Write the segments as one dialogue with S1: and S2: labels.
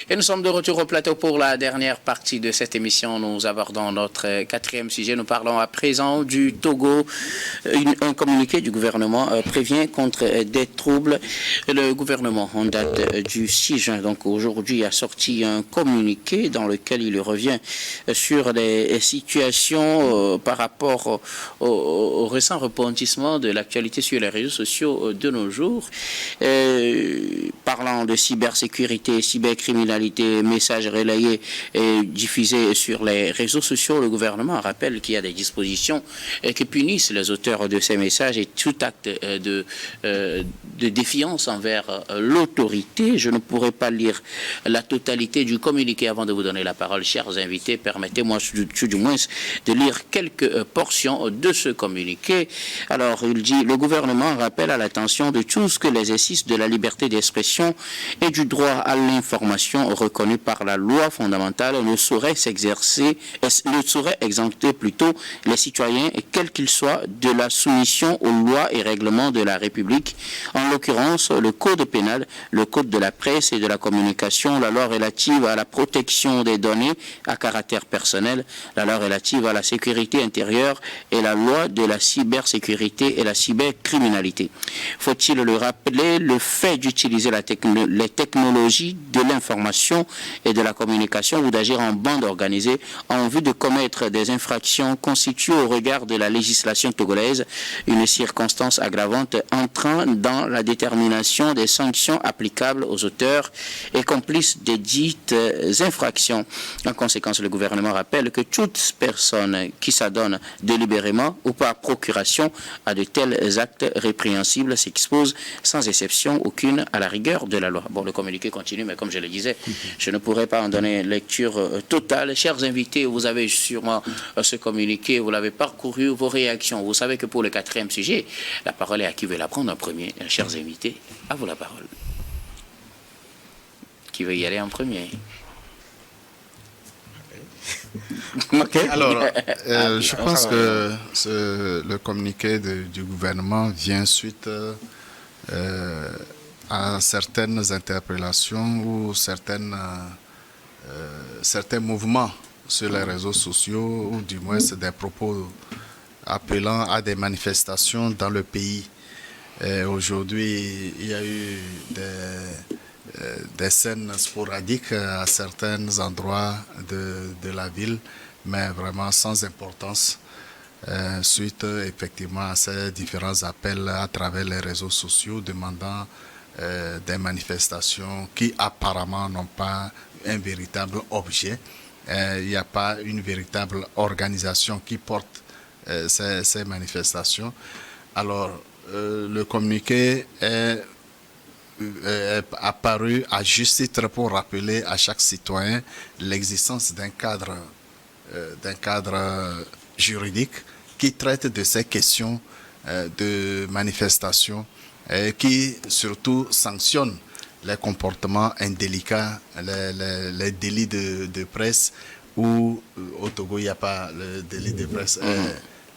S1: Et nous sommes de retour au plateau pour la dernière partie de cette émission. Nous abordons notre quatrième sujet. Nous parlons à présent du Togo. Un communiqué du gouvernement prévient contre des troubles. Le gouvernement, en date du 6 juin, donc aujourd'hui, a sorti un communiqué dans lequel il revient sur les situations par rapport au récent retentissement de l'actualité sur les réseaux sociaux de nos jours. Parlant de cybersécurité, cybercriminalité, messages relayés et diffusés sur les réseaux sociaux, le gouvernement rappelle qu'il y a des dispositions qui punissent les auteurs de ces messages et tout acte de défiance envers l'autorité. Je ne pourrai pas lire la totalité du communiqué avant de vous donner la parole, chers invités. Permettez-moi du moins de lire quelques portions de ce communiqué. Alors, il dit, le gouvernement rappelle à l'attention de tous que l'exercice de la liberté d'expression et du droit à l'information reconnu par la loi fondamentale ne saurait exempter plutôt les citoyens, quels qu'ils soient, de la soumission aux lois et règlements de la République, en l'occurrence le Code pénal, le Code de la presse et de la communication, la loi relative à la protection des données à caractère personnel, la loi relative à la sécurité intérieure et la loi de la cybersécurité et la cybercriminalité. Faut-il le rappeler, le fait d'utiliser les technologies de l'information et de la communication ou d'agir en bande organisée en vue de commettre des infractions constitue au regard de la législation togolaise une circonstance aggravante entrant dans la détermination des sanctions applicables aux auteurs et complices des dites infractions. En conséquence, le gouvernement rappelle que toute personne qui s'adonne délibérément ou par procuration à de tels actes répréhensibles s'expose sans exception aucune à la rigueur de la loi. Bon, le communiqué continue, mais comme je le disais, je ne pourrais pas en donner lecture totale. Chers invités, vous avez sûrement ce communiqué, vous l'avez parcouru, vos réactions. Vous savez que pour le quatrième sujet, la parole est à qui veut la prendre en premier. Chers invités, à vous la parole. Qui veut y aller en premier?
S2: Ok, alors, je pense que le communiqué du gouvernement vient suite à certaines interpellations ou certains mouvements sur les réseaux sociaux, ou du moins c'est des propos appelant à des manifestations dans le pays. Aujourd'hui, il y a eu des scènes sporadiques à certains endroits de la ville, mais vraiment sans importance, suite effectivement à ces différents appels à travers les réseaux sociaux demandant des manifestations qui apparemment n'ont pas un véritable objet. Il n'y a pas une véritable organisation qui porte ces manifestations. Alors, le communiqué est apparu à juste titre pour rappeler à chaque citoyen l'existence d'un cadre juridique qui traite de ces questions de manifestation et qui surtout sanctionne les comportements indélicats, les délits de presse, où au Togo il n'y a pas le délit de presse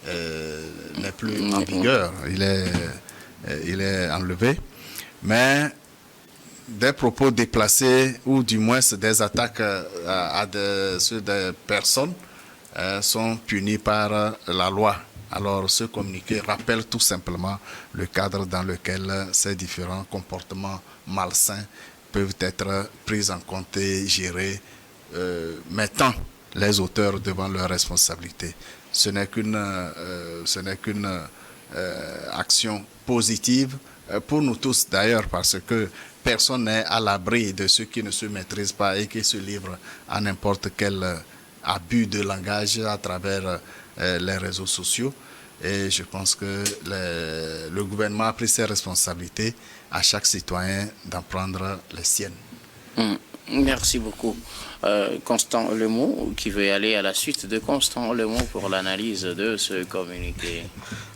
S2: n'est plus en vigueur, il est enlevé. Mais des propos déplacés ou du moins des attaques sur des personnes sont punis par la loi. Alors ce communiqué rappelle tout simplement le cadre dans lequel ces différents comportements malsains peuvent être pris en compte et gérés, mettant les auteurs devant leurs responsabilités. Ce n'est qu'une action positive pour nous tous d'ailleurs, parce que personne n'est à l'abri de ceux qui ne se maîtrisent pas et qui se livrent à n'importe quel abus de langage à travers les réseaux sociaux. Et je pense que le gouvernement a pris ses responsabilités, à chaque citoyen d'en prendre les siennes.
S1: Merci beaucoup. Constant Lemot, qui veut aller à la suite de Constant Lemot pour l'analyse de ce communiqué.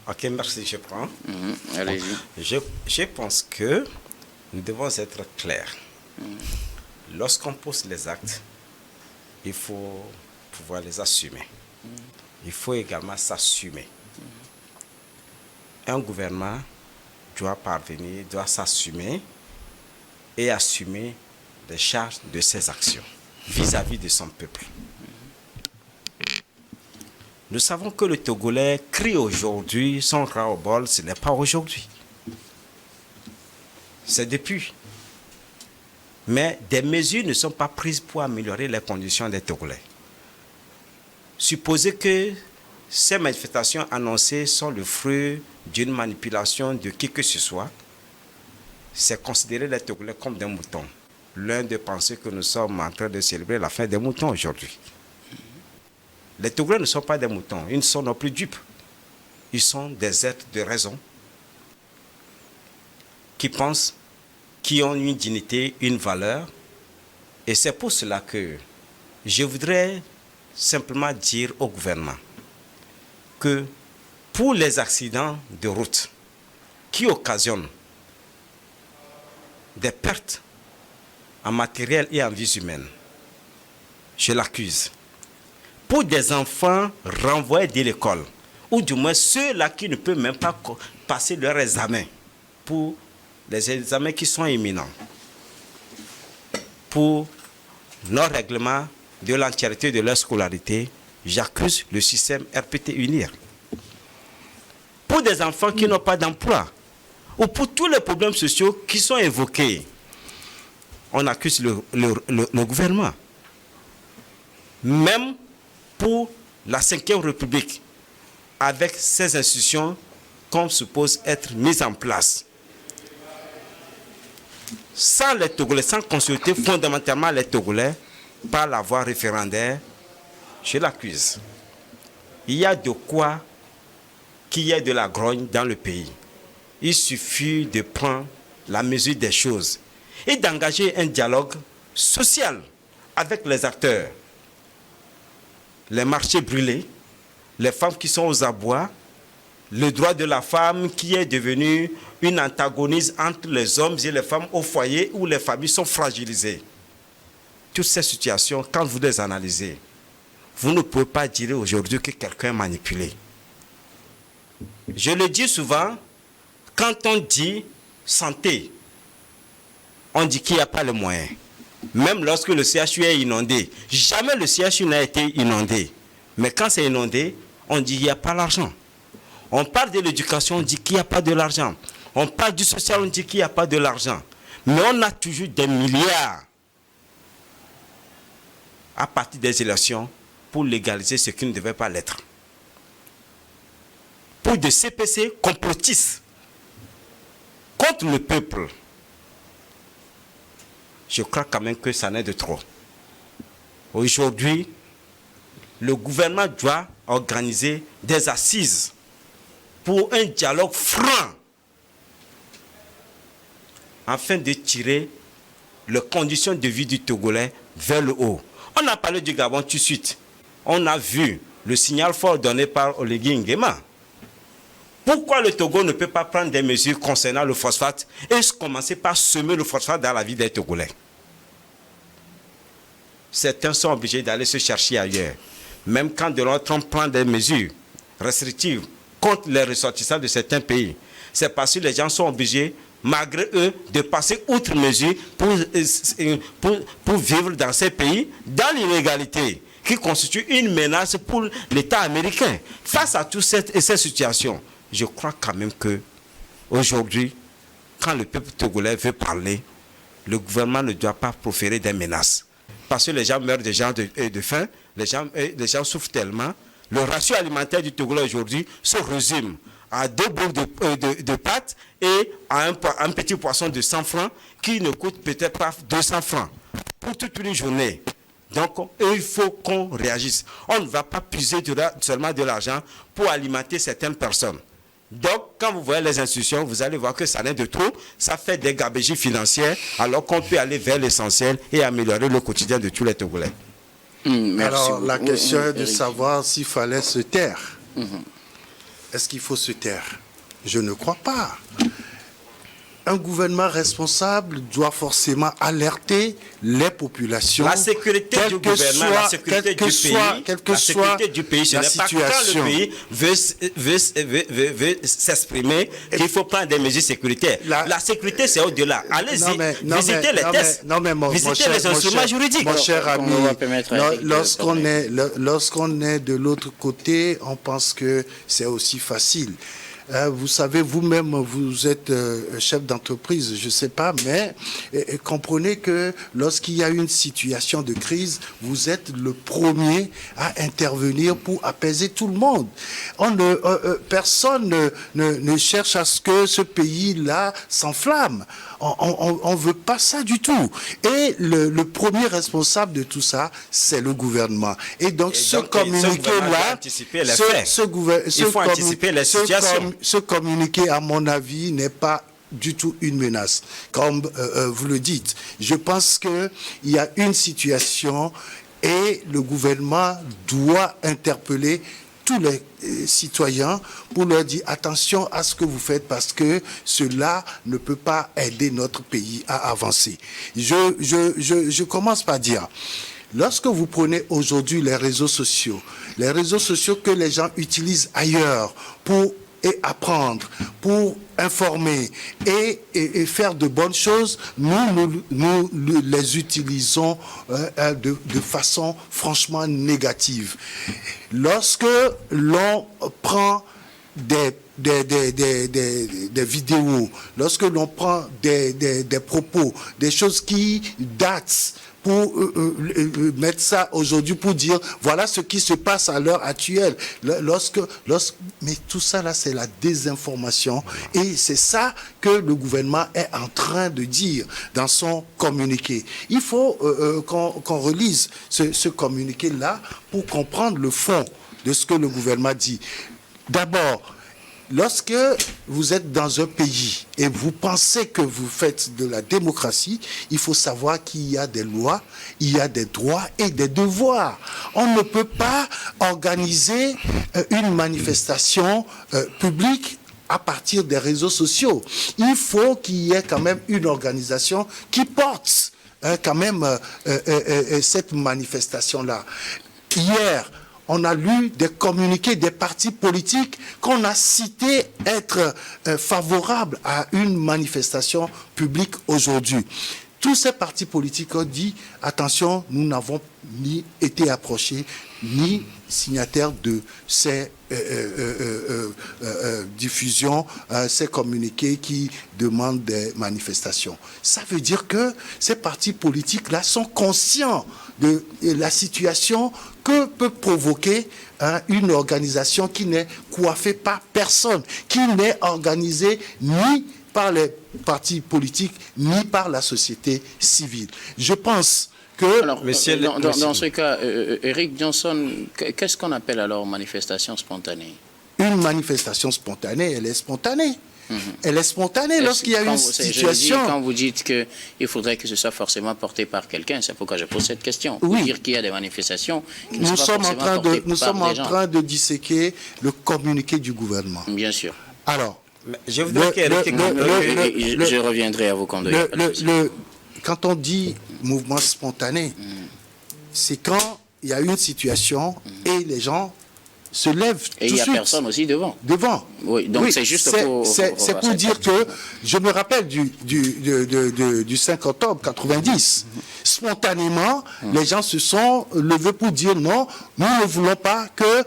S3: Ok, merci, je prends.
S1: Allez-y.
S3: Je pense que nous devons être clairs. Lorsqu'on pose les actes, il faut pouvoir les assumer. Il faut également s'assumer. Un gouvernement doit parvenir, doit s'assumer et assumer des charges de ses actions vis-à-vis de son peuple. Nous savons que le Togolais crie aujourd'hui son ras-le-bol, ce n'est pas aujourd'hui. C'est depuis. Mais des mesures ne sont pas prises pour améliorer les conditions des Togolais. Supposez que ces manifestations annoncées sont le fruit d'une manipulation de qui que ce soit, c'est considérer les Togolais comme des moutons. L'un de penser que nous sommes en train de célébrer la fin des moutons aujourd'hui. Les Togolais ne sont pas des moutons, ils ne sont non plus dupes. Ils sont des êtres de raison qui pensent, qui ont une dignité, une valeur. Et c'est pour cela que je voudrais simplement dire au gouvernement que pour les accidents de route qui occasionnent des pertes en matériel et en vies humaines, je l'accuse. Pour des enfants renvoyés de l'école, ou du moins ceux-là qui ne peuvent même pas passer leur examen, pour les examens qui sont imminents, pour non-règlement de l'entièreté de leur scolarité, j'accuse le système RPT UNIR. Pour des enfants qui n'ont pas d'emploi, ou pour tous les problèmes sociaux qui sont évoqués, on accuse le gouvernement. Même pour la 5e République, avec ces institutions qu'on suppose être mises en place, sans les Togolais, sans consulter fondamentalement les Togolais par la voie référendaire, je l'accuse. Il y a de quoi qu'il y ait de la grogne dans le pays. Il suffit de prendre la mesure des choses et d'engager un dialogue social avec les acteurs. Les marchés brûlés, les femmes qui sont aux abois, le droit de la femme qui est devenu une antagoniste entre les hommes et les femmes au foyer où les familles sont fragilisées. Toutes ces situations, quand vous les analysez, vous ne pouvez pas dire aujourd'hui que quelqu'un est manipulé. Je le dis souvent, quand on dit santé, on dit qu'il n'y a pas les moyens. Même lorsque le CHU est inondé, jamais le CHU n'a été inondé. Mais quand c'est inondé, on dit qu'il n'y a pas l'argent. On parle de l'éducation, on dit qu'il n'y a pas de l'argent. On parle du social, on dit qu'il n'y a pas de l'argent. Mais on a toujours des milliards à partir des élections pour légaliser ce qui ne devait pas l'être. Pour des CPC complotistes contre le peuple. Je crois quand même que ça n'est de trop. Aujourd'hui, le gouvernement doit organiser des assises pour un dialogue franc afin de tirer les conditions de vie du Togolais vers le haut. On a parlé du Gabon tout de suite. On a vu le signal fort donné par Oligui Nguema. Pourquoi le Togo ne peut pas prendre des mesures concernant le phosphate et commencer par semer le phosphate dans la vie des Togolais? Certains sont obligés d'aller se chercher ailleurs. Même quand Donald Trump prend des mesures restrictives contre les ressortissants de certains pays, c'est parce que les gens sont obligés, malgré eux, de passer outre mesure pour vivre dans ces pays, dans l'illégalité, qui constitue une menace pour l'État américain. Face à toutes ces situations, je crois quand même que aujourd'hui, quand le peuple togolais veut parler, le gouvernement ne doit pas proférer des menaces. Parce que les gens meurent de faim, les gens souffrent tellement. Le ratio alimentaire du Togolais aujourd'hui se résume à 2 boules de pâtes et à un petit poisson de 100 francs qui ne coûte peut-être pas 200 francs pour toute une journée. Donc, il faut qu'on réagisse. On ne va pas puiser seulement de l'argent pour alimenter certaines personnes. Donc, quand vous voyez les institutions, vous allez voir que ça n'est de trop. Ça fait des gabegies financières, alors qu'on peut aller vers l'essentiel et améliorer le quotidien de tous les Togolais.
S4: Alors, la question est de savoir s'il fallait se taire. Est-ce qu'il faut se taire? Je ne crois pas. un gouvernement responsable doit forcément alerter les populations.
S3: La sécurité du gouvernement, la sécurité du pays, la sécurité du pays, ce n'est pas quand le pays veut s'exprimer qu'il faut prendre des mesures sécuritaires. La sécurité, c'est au-delà. Allez-y, visitez les tests, visitez les instruments juridiques.
S4: Mon cher ami, lorsqu'on est de l'autre côté, on pense que c'est aussi facile. Vous savez, vous-même, vous êtes chef d'entreprise, je ne sais pas, mais comprenez que lorsqu'il y a une situation de crise, vous êtes le premier à intervenir pour apaiser tout le monde. Personne ne cherche à ce que ce pays-là s'enflamme. On ne veut pas ça du tout. Et le premier responsable de tout ça, c'est le gouvernement. Et donc, ce communiqué-là,
S3: il faut anticiper les situations.
S4: Ce communiqué, à mon avis, n'est pas du tout une menace, comme vous le dites. Je pense qu'il y a une situation et le gouvernement doit interpeller tous les citoyens pour leur dire attention à ce que vous faites parce que cela ne peut pas aider notre pays à avancer. Je commence par dire, lorsque vous prenez aujourd'hui les réseaux sociaux que les gens utilisent ailleurs pour apprendre, pour informer et faire de bonnes choses, nous les utilisons de façon franchement négative. Lorsque l'on prend des vidéos, lorsque l'on prend des propos, des choses qui datent, pour mettre ça aujourd'hui, pour dire voilà ce qui se passe à l'heure actuelle. Mais tout ça là, c'est la désinformation et c'est ça que le gouvernement est en train de dire dans son communiqué. Il faut qu'on relise ce communiqué là pour comprendre le fond de ce que le gouvernement dit. D'abord, lorsque vous êtes dans un pays et vous pensez que vous faites de la démocratie, il faut savoir qu'il y a des lois, il y a des droits et des devoirs. On ne peut pas organiser une manifestation publique à partir des réseaux sociaux. Il faut qu'il y ait quand même une organisation qui porte quand même cette manifestation-là. Hier, on a lu des communiqués des partis politiques qu'on a cités être favorables à une manifestation publique aujourd'hui. Tous ces partis politiques ont dit, attention, nous n'avons ni été approchés, ni signataires de ces diffusions, ces communiqués qui demandent des manifestations. Ça veut dire que ces partis politiques-là sont conscients de la situation que peut provoquer une organisation qui n'est coiffée par personne, qui n'est organisée ni par les partis politiques, ni par la société civile. Je pense que...
S1: Alors, dans ce cas, Eric Johnson, qu'est-ce qu'on appelle alors manifestation spontanée?
S4: Une manifestation spontanée, elle est spontanée. Elle est spontanée lorsqu'il y a une situation...
S1: Quand vous dites qu'il faudrait que ce soit forcément porté par quelqu'un, c'est pourquoi je pose cette question.
S4: Oui.
S1: Pour dire qu'il y a des manifestations qui ne
S4: nous
S1: sont pas forcément portées par des gens.
S4: Nous sommes en train de disséquer le communiqué du gouvernement.
S1: Bien sûr.
S4: Alors,
S3: je voudrais
S1: je reviendrai à vos condoléances.
S4: Quand on dit mouvement spontané, c'est quand il y a une situation et les gens se lèvent tout de suite.
S1: Et il n'y a personne aussi devant.
S4: Devant.
S1: Oui, donc c'est juste pour...
S4: C'est pour dire que, je me rappelle du 5 octobre 90, spontanément, les gens se sont levés pour dire non, nous ne voulons pas que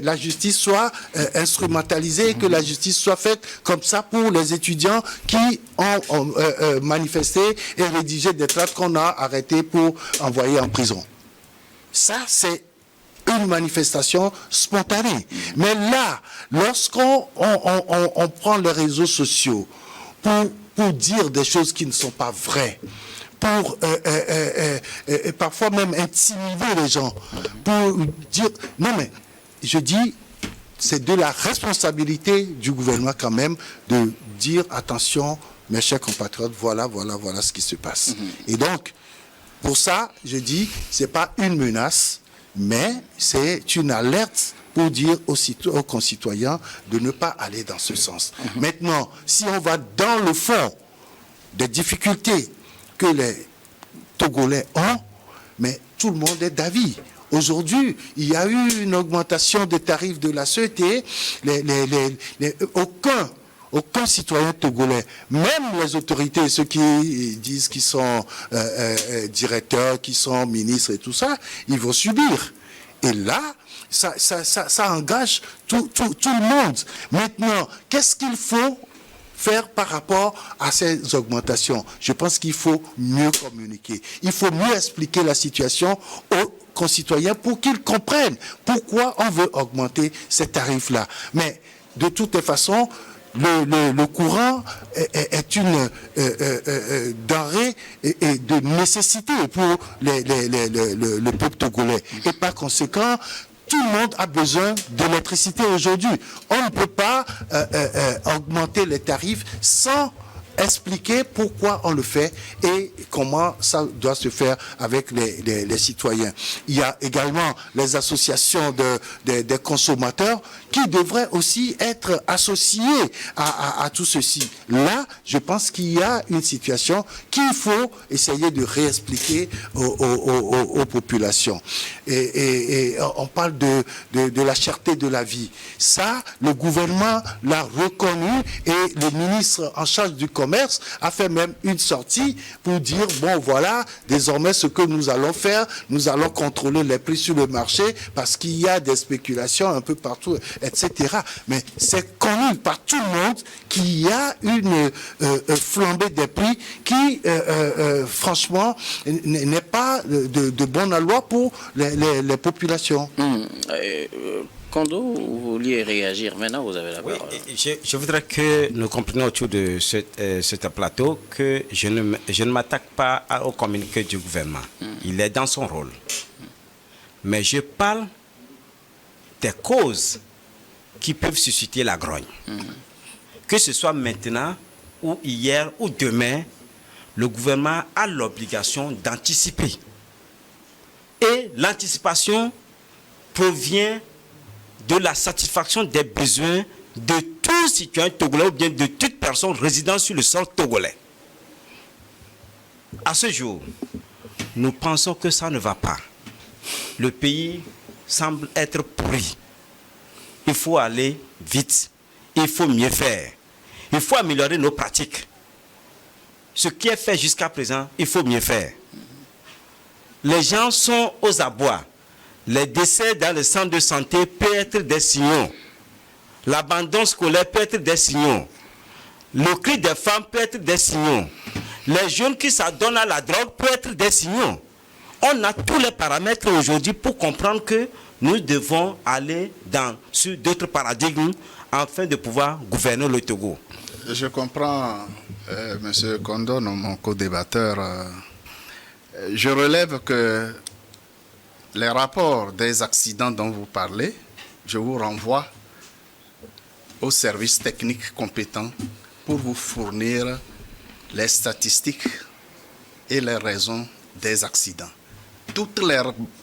S4: la justice soit instrumentalisée, que la justice soit faite comme ça pour les étudiants qui ont manifesté et rédigé des tracts qu'on a arrêtés pour envoyer en prison. Ça, c'est une manifestation spontanée. Mais là, lorsqu'on prend les réseaux sociaux pour dire des choses qui ne sont pas vraies, pour parfois même intimider les gens, pour dire... Non mais, je dis, c'est de la responsabilité du gouvernement quand même de dire, attention, mes chers compatriotes, voilà ce qui se passe. Et donc, pour ça, je dis, c'est pas une menace, mais c'est une alerte pour dire aux concitoyens de ne pas aller dans ce sens. Maintenant, si on va dans le fond des difficultés que les Togolais ont, mais tout le monde est d'avis. Aujourd'hui, il y a eu une augmentation des tarifs de la CET. Aucun citoyen togolais, même les autorités, ceux qui disent qu'ils sont directeurs, qui sont ministres et tout ça, ils vont subir. Et là, ça engage tout le monde. Maintenant, qu'est-ce qu'il faut faire par rapport à ces augmentations? Je pense qu'il faut mieux communiquer. Il faut mieux expliquer la situation aux concitoyens pour qu'ils comprennent pourquoi on veut augmenter ces tarifs-là. Mais de toutes les façons, le courant est une denrée et de nécessité pour le peuple togolais. Et par conséquent, tout le monde a besoin d'électricité aujourd'hui. On ne peut pas augmenter les tarifs sans expliquer pourquoi on le fait et comment ça doit se faire avec les citoyens. Il y a également les associations des consommateurs qui devraient aussi être associées à tout ceci. Là, je pense qu'il y a une situation qu'il faut essayer de réexpliquer aux populations. Et on parle de la cherté de la vie. Ça, le gouvernement l'a reconnu et le ministre en charge du commerce a fait même une sortie pour dire, bon voilà, désormais ce que nous allons faire, nous allons contrôler les prix sur le marché parce qu'il y a des spéculations un peu partout, etc. Mais c'est connu par tout le monde qu'il y a une flambée des prix qui, franchement, n'est pas de bonne loi pour les populations.
S1: Kondo, vous vouliez réagir. Maintenant, vous avez la parole.
S3: Oui, je voudrais que nous comprenions autour de ce plateau que je ne m'attaque pas au communiqué du gouvernement. Il est dans son rôle. Mais je parle des causes qui peuvent susciter la grogne. Que ce soit maintenant, ou hier, ou demain, le gouvernement a l'obligation d'anticiper. Et l'anticipation provient de la satisfaction des besoins de tout citoyen togolais ou bien de toute personne résidant sur le sol togolais. À ce jour, nous pensons que ça ne va pas. Le pays semble être pourri. Il faut aller vite. Il faut mieux faire. Il faut améliorer nos pratiques. Ce qui est fait jusqu'à présent, il faut mieux faire. Les gens sont aux abois. Les décès dans les centres de santé peuvent être des signaux. L'abandon scolaire peut être des signaux. Le cri des femmes peut être des signaux. Les jeunes qui s'adonnent à la drogue peuvent être des signaux. On a tous les paramètres aujourd'hui pour comprendre que nous devons aller sur d'autres paradigmes afin de pouvoir gouverner le Togo.
S2: Je comprends, M. Kondo, mon co-débatteur. Je relève que les rapports des accidents dont vous parlez, je vous renvoie aux services techniques compétents pour vous fournir les statistiques et les raisons des accidents. Toutes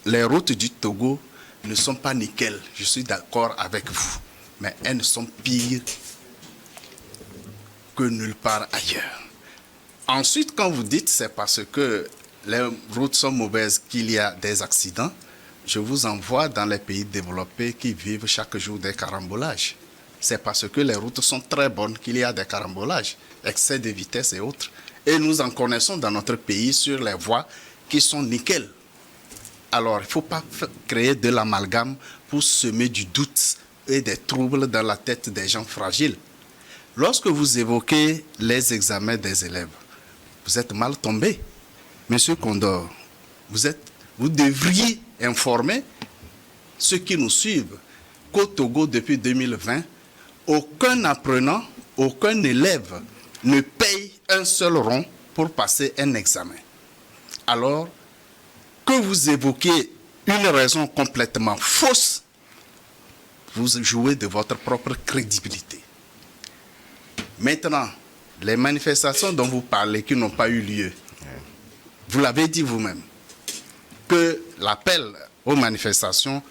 S2: les routes du Togo ne sont pas nickel, je suis d'accord avec vous, mais elles sont pires que nulle part ailleurs. Ensuite, quand vous dites c'est parce que les routes sont mauvaises qu'il y a des accidents, je vous envoie dans les pays développés qui vivent chaque jour des carambolages. C'est parce que les routes sont très bonnes qu'il y a des carambolages, excès de vitesse et autres. Et nous en connaissons dans notre pays sur les voies qui sont nickel. Alors, il ne faut pas créer de l'amalgame pour semer du doute et des troubles dans la tête des gens fragiles. Lorsque vous évoquez les examens des élèves, vous êtes mal tombé. Monsieur Condor, vous devriez informer ceux qui nous suivent qu'au Togo, depuis 2020, aucun apprenant, aucun élève ne paye un seul rond pour passer un examen. Alors, que vous évoquez une raison complètement fausse, vous jouez de votre propre crédibilité. Maintenant, les manifestations dont vous parlez qui n'ont pas eu lieu, vous l'avez dit vous-même, que l'appel aux manifestations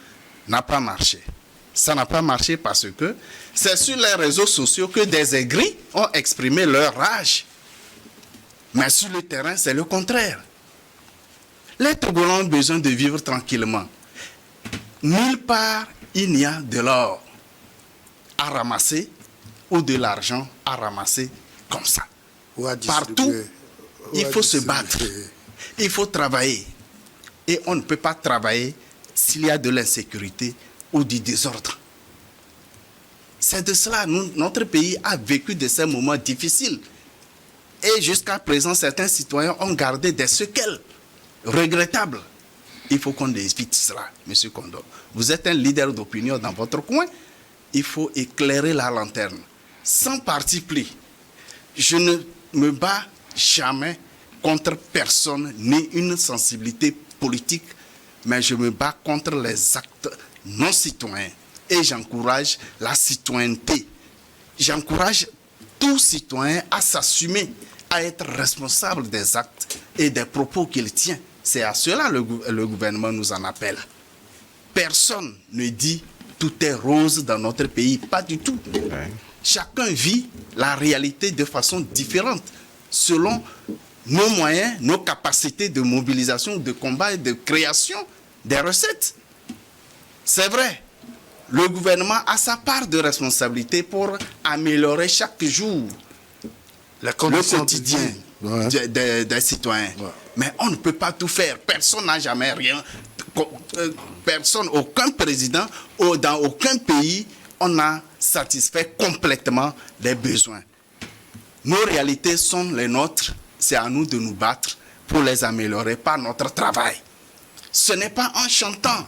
S2: n'a pas marché. Ça n'a pas marché parce que c'est sur les réseaux sociaux que des aigris ont exprimé leur rage. Mais sur le terrain, c'est le contraire. Les Togolais ont besoin de vivre tranquillement. Nulle part, il n'y a de l'or à ramasser ou de l'argent à ramasser comme ça. Partout, il faut se battre. Il faut travailler. Et on ne peut pas travailler s'il y a de l'insécurité ou du désordre. C'est de cela, notre pays a vécu de ces moments difficiles. Et jusqu'à présent, certains citoyens ont gardé des séquelles regrettables. Il faut qu'on évite cela, M. Kondo. Vous êtes un leader d'opinion dans votre coin. Il faut éclairer la lanterne. Sans parti pris. Je ne me bats jamais contre personne, ni une sensibilité politique, mais je me bats contre les actes non citoyens. Et j'encourage la citoyenneté. J'encourage tout citoyen à s'assumer, à être responsable des actes et des propos qu'il tient. C'est à cela que le gouvernement nous en appelle. Personne ne dit tout est rose dans notre pays, pas du tout. Chacun vit la réalité de façon différente, selon nos moyens, nos capacités de mobilisation, de combat et de création des recettes. C'est vrai, le gouvernement a sa part de responsabilité pour améliorer chaque jour le quotidien des citoyens. Ouais. Mais on ne peut pas tout faire. Personne n'a jamais rien. Personne, aucun président, dans aucun pays, on a satisfait complètement les besoins. Nos réalités sont les nôtres. C'est à nous de nous battre pour les améliorer par notre travail. Ce n'est pas en chantant,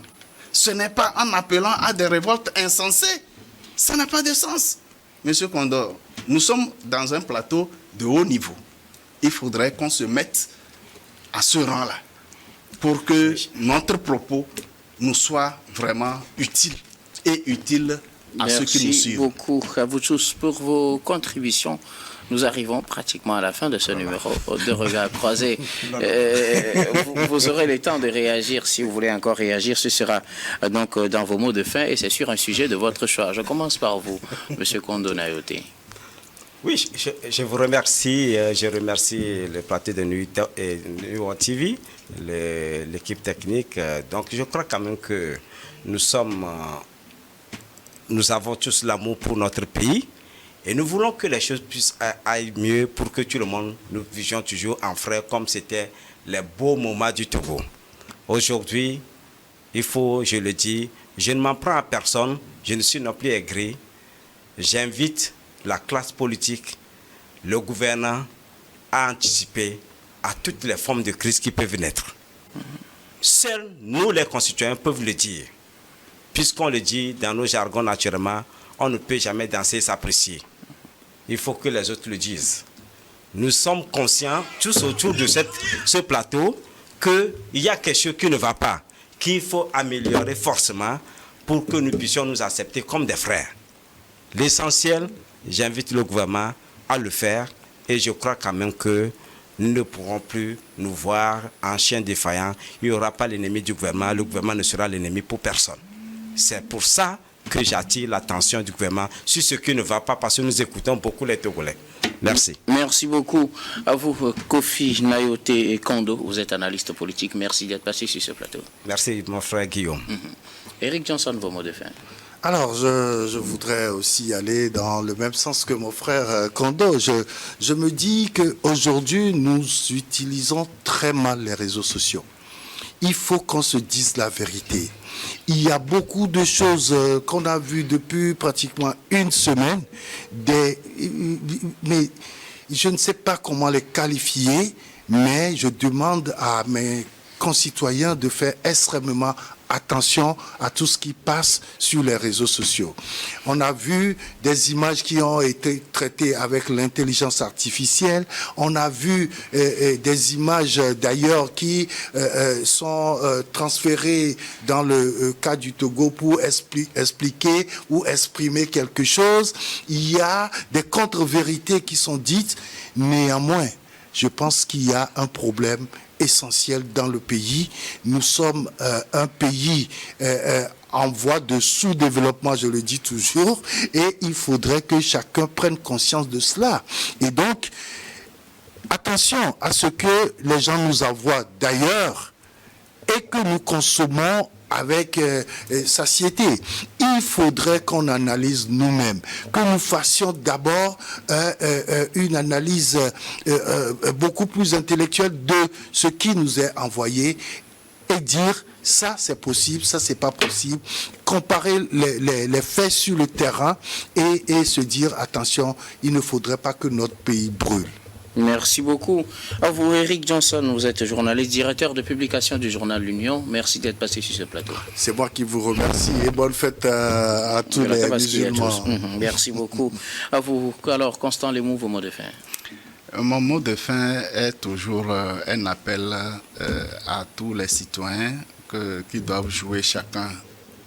S2: ce n'est pas en appelant à des révoltes insensées. Ça n'a pas de sens. Monsieur Condor, nous sommes dans un plateau de haut niveau. Il faudrait qu'on se mette à ce rang-là pour que notre propos nous soit vraiment utile et utile à ceux qui nous suivent.
S1: Merci beaucoup à vous tous pour vos contributions. Nous arrivons pratiquement à la fin de ce numéro de Regards croisés. Vous aurez le temps de réagir si vous voulez encore réagir. Ce sera donc dans vos mots de fin et c'est sur un sujet de votre choix. Je commence par vous, M. Kondo Nayote.
S3: Oui, je vous remercie. Je remercie le plateau de Nuit TV, l'équipe technique. Donc, je crois quand même que nous avons tous l'amour pour notre pays et nous voulons que les choses puissent aller mieux pour que tout le monde nous vivions toujours en frères comme c'était les beaux moments du Togo. Aujourd'hui, il faut, je le dis, je ne m'en prends à personne, je ne suis non plus aigri. J'invite la classe politique, le gouvernement à anticiper à toutes les formes de crise qui peuvent naître. Seuls nous, les concitoyens, peuvent le dire. Puisqu'on le dit dans nos jargons naturellement, on ne peut jamais danser et s'apprécier. Il faut que les autres le disent. Nous sommes conscients, tous autour de ce plateau, qu'il y a quelque chose qui ne va pas, qu'il faut améliorer forcément pour que nous puissions nous accepter comme des frères. L'essentiel, j'invite le gouvernement à le faire et je crois quand même que nous ne pourrons plus nous voir en chien défaillant. Il n'y aura pas l'ennemi du gouvernement, le gouvernement ne sera l'ennemi pour personne. C'est pour ça que j'attire l'attention du gouvernement sur ce qui ne va pas parce que nous écoutons beaucoup les Togolais. Merci.
S1: Merci beaucoup à vous, Kofi Nayote et Kondo. Vous êtes analyste politique. Merci d'être passé sur ce plateau.
S3: Merci, mon frère Guillaume.
S1: Eric Johnson, vos mots de fin.
S4: Alors, je voudrais aussi aller dans le même sens que mon frère Kondo. Je me dis qu'aujourd'hui, nous utilisons très mal les réseaux sociaux. Il faut qu'on se dise la vérité. Il y a beaucoup de choses qu'on a vues depuis pratiquement une semaine, mais je ne sais pas comment les qualifier, mais je demande à mes concitoyens de faire extrêmement attention à tout ce qui passe sur les réseaux sociaux. On a vu des images qui ont été traitées avec l'intelligence artificielle. On a vu des images d'ailleurs qui sont transférées dans le cas du Togo pour expliquer ou exprimer quelque chose. Il y a des contre-vérités qui sont dites. Néanmoins, je pense qu'il y a un problème essentiel dans le pays. Nous sommes un pays en voie de sous-développement, je le dis toujours, et il faudrait que chacun prenne conscience de cela. Et donc, attention à ce que les gens nous envoient d'ailleurs et que nous consommons avec satiété. Il faudrait qu'on analyse nous-mêmes, que nous fassions d'abord une analyse beaucoup plus intellectuelle de ce qui nous est envoyé et dire ça c'est possible, ça c'est pas possible, comparer les faits sur le terrain et se dire attention, il ne faudrait pas que notre pays brûle.
S1: Merci beaucoup. À vous, Eric Johnson, vous êtes journaliste, directeur de publication du journal L'Union. Merci d'être passé sur ce plateau.
S4: C'est moi qui vous remercie et bonne fête à tous les musulmans.
S1: Merci beaucoup. À vous, alors, Constant Lemou, vos mots de fin.
S2: Mon mot de fin est toujours un appel à tous les citoyens qui doivent jouer chacun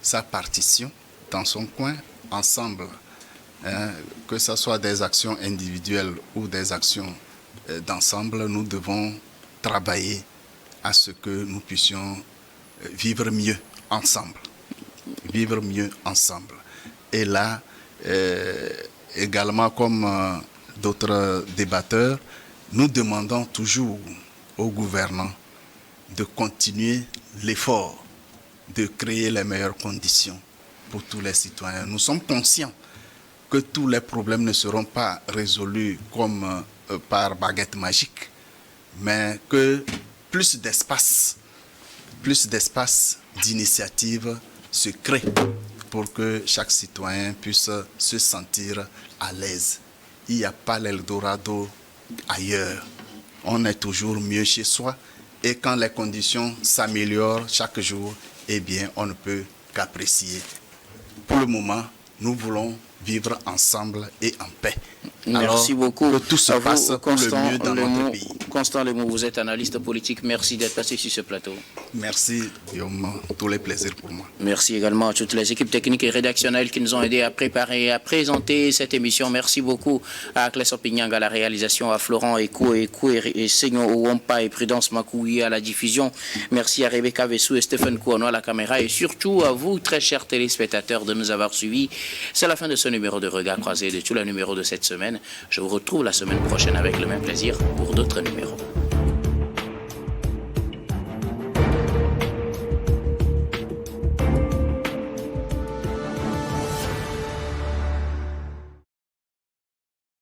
S2: sa partition dans son coin, ensemble. Que ce soit des actions individuelles ou des actions d'ensemble, nous devons travailler à ce que nous puissions vivre mieux ensemble. Vivre mieux ensemble. Et là, également comme d'autres débatteurs, nous demandons toujours aux gouvernants de continuer l'effort de créer les meilleures conditions pour tous les citoyens. Nous sommes conscients que tous les problèmes ne seront pas résolus comme par baguette magique, mais que plus d'espace d'initiative se crée pour que chaque citoyen puisse se sentir à l'aise. Il n'y a pas l'Eldorado ailleurs. On est toujours mieux chez soi et quand les conditions s'améliorent chaque jour, eh bien, on ne peut qu'apprécier. Pour le moment, nous voulons vivre ensemble et en paix.
S1: Merci beaucoup.
S2: Que tout se passe pour le mieux dans notre pays.
S1: Constant Lemou, vous êtes analyste politique. Merci d'être passé sur ce plateau.
S2: Merci, Guillaume. Tous les plaisirs pour moi.
S1: Merci également à toutes les équipes techniques et rédactionnelles qui nous ont aidés à préparer et à présenter cette émission. Merci beaucoup à Clès Opinyang à la réalisation, à Florent Ekou et Segno Ouompa et Prudence Makoui à la diffusion. Merci à Rebecca Vessou et Stéphane Kouano à la caméra et surtout à vous, très chers téléspectateurs, de nous avoir suivis. C'est la fin de ce numéro de Regard Croisé, de tous les numéros de cette semaine. Je vous retrouve la semaine prochaine avec le même plaisir pour d'autres numéros.